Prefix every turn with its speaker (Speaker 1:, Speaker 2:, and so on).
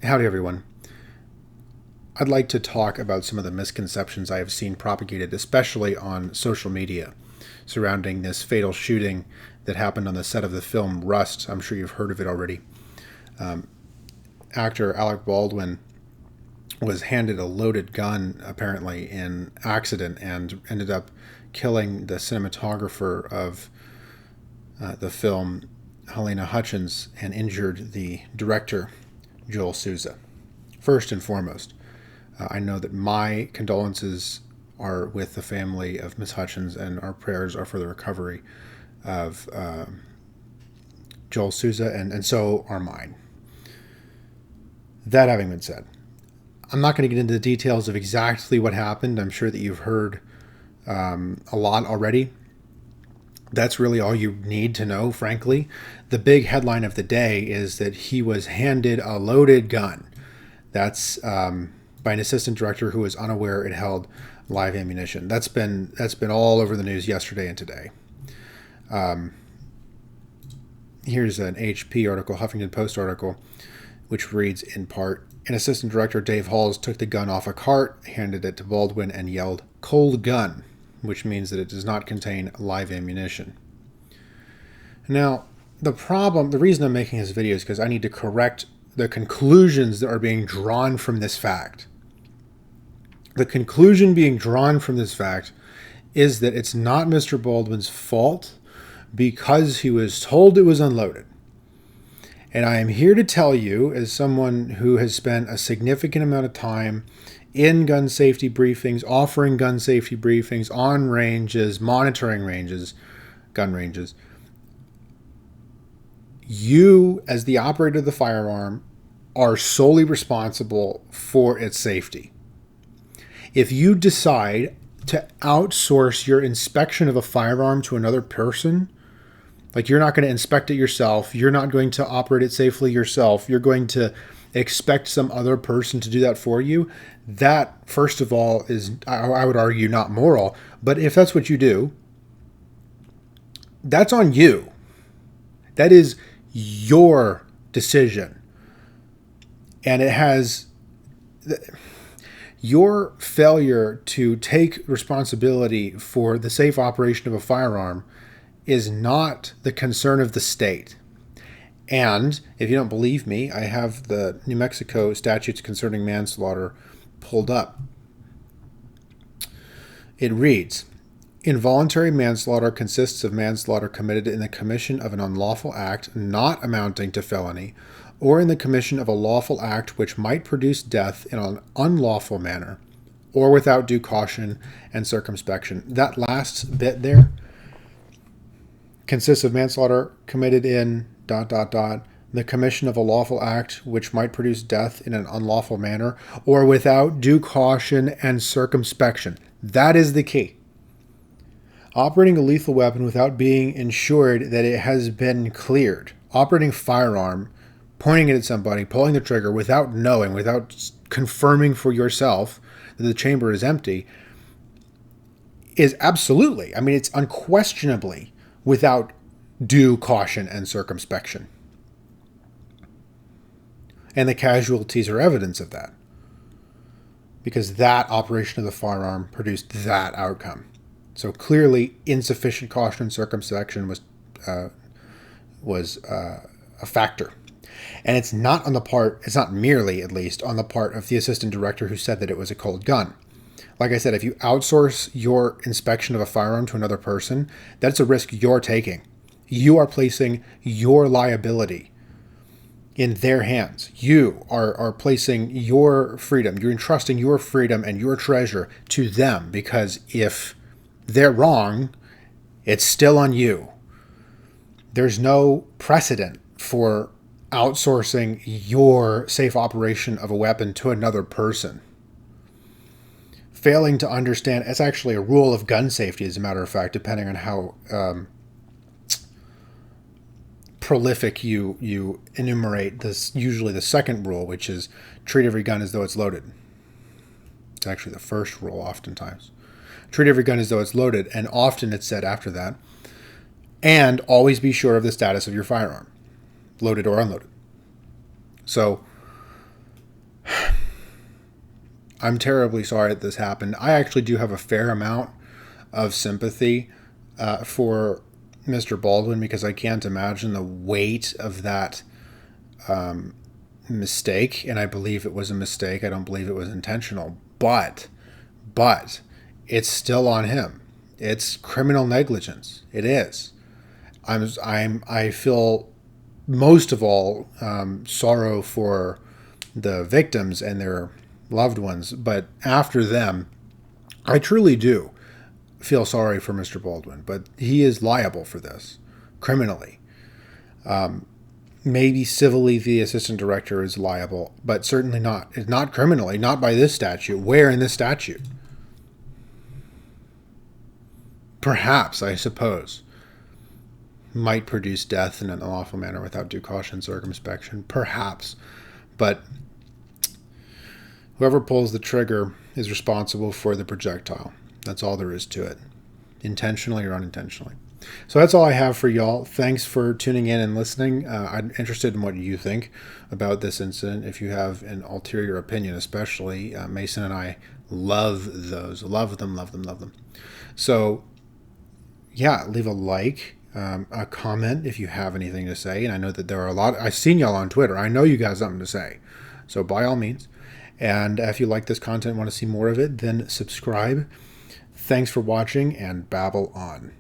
Speaker 1: Howdy, everyone. I'd like to talk about some of the misconceptions I have seen propagated, especially on social media, surrounding this fatal shooting that happened on the set of the film Rust. I'm sure you've heard of it already. Actor Alec Baldwin was handed a loaded gun, apparently, in accident and ended up killing the cinematographer of the film, Helena Hutchins, and injured the director, Joel Souza. First and foremost, I know that my condolences are with the family of Miss Hutchins, and our prayers are for the recovery of Joel Souza, and so are mine. That having been said, I'm not going to get into the details of exactly what happened. I'm sure that you've heard a lot already. That's really all you need to know, frankly. The big headline of the day is that he was handed a loaded gun. That's by an assistant director who was unaware it held live ammunition. That's been all over the news yesterday and today. Here's an HP article, Huffington Post article, which reads in part, an assistant director, Dave Halls, took the gun off a cart, handed it to Baldwin, and yelled, "Cold gun," which means that it does not contain live ammunition. Now, the reason I'm making this video is because I need to correct the conclusions that are being drawn from this fact. The conclusion being drawn from this fact is that it's not Mr. Baldwin's fault because he was told it was unloaded. And I am here to tell you, as someone who has spent a significant amount of time in gun safety briefings, offering gun safety briefings on ranges, monitoring ranges, gun ranges, you, as the operator of the firearm, are solely responsible for its safety. If you decide to outsource your inspection of a firearm to another person, like you're not going to inspect it yourself, you're not going to operate it safely yourself, you're going to expect some other person to do that for you, that, first of all, is, I would argue, not moral. But if that's what you do, that's on you. That is your decision. And it has your failure to take responsibility for the safe operation of a firearm is not the concern of the state. And if you don't believe me, I have the New Mexico statutes concerning manslaughter pulled up. It reads, involuntary manslaughter consists of manslaughter committed in the commission of an unlawful act not amounting to felony, or in the commission of a lawful act which might produce death in an unlawful manner, or without due caution and circumspection. That last bit there consists of manslaughter committed in ... the commission of a lawful act which might produce death in an unlawful manner, or without due caution and circumspection. That is the key. Operating a lethal weapon without being ensured that it has been cleared. Operating a firearm, pointing it at somebody, pulling the trigger without knowing, without confirming for yourself that the chamber is empty, is absolutely, it's unquestionably without due caution and circumspection. And the casualties are evidence of that, because that operation of the firearm produced that outcome. So clearly insufficient caution and circumspection was a factor. And it's not merely, at least, on the part of the assistant director who said that it was a cold gun. Like I said, if you outsource your inspection of a firearm to another person, that's a risk you're taking. You are placing your liability in their hands. You are placing your freedom, you're entrusting your freedom and your treasure to them, because if they're wrong, it's still on you. There's no precedent for outsourcing your safe operation of a weapon to another person. Failing to understand, it's actually a rule of gun safety, as a matter of fact, depending on how prolific you enumerate this. Usually the second rule, which is treat every gun as though it's loaded. It's actually the first rule oftentimes. Treat every gun as though it's loaded, and often it's said after that, and always be sure of the status of your firearm, loaded or unloaded. So I'm terribly sorry that this happened. I actually do have a fair amount of sympathy for Mr. Baldwin, because I can't imagine the weight of that mistake, and I believe it was a mistake. I don't believe it was intentional, but it's still on him. It's criminal negligence. It is. I feel most of all sorrow for the victims and their loved ones, but after them, I truly do feel sorry for Mr. Baldwin. But he is liable for this criminally. Maybe civilly the assistant director is liable, but certainly not criminally, not by this statute. Where in this statute? Perhaps, I suppose, might produce death in an unlawful manner without due caution, circumspection. Perhaps. But whoever pulls the trigger is responsible for the projectile. That's all there is to it, intentionally or unintentionally. So that's all I have for y'all. Thanks for tuning in and listening. I'm interested in what you think about this incident. If you have an ulterior opinion, especially, Mason and I love those. Love them, love them, love them. So, yeah, leave a like, a comment if you have anything to say. And I know that there are a lot. I've seen y'all on Twitter. I know you got something to say. So by all means. And if you like this content and want to see more of it, then subscribe. Thanks for watching, and babble on.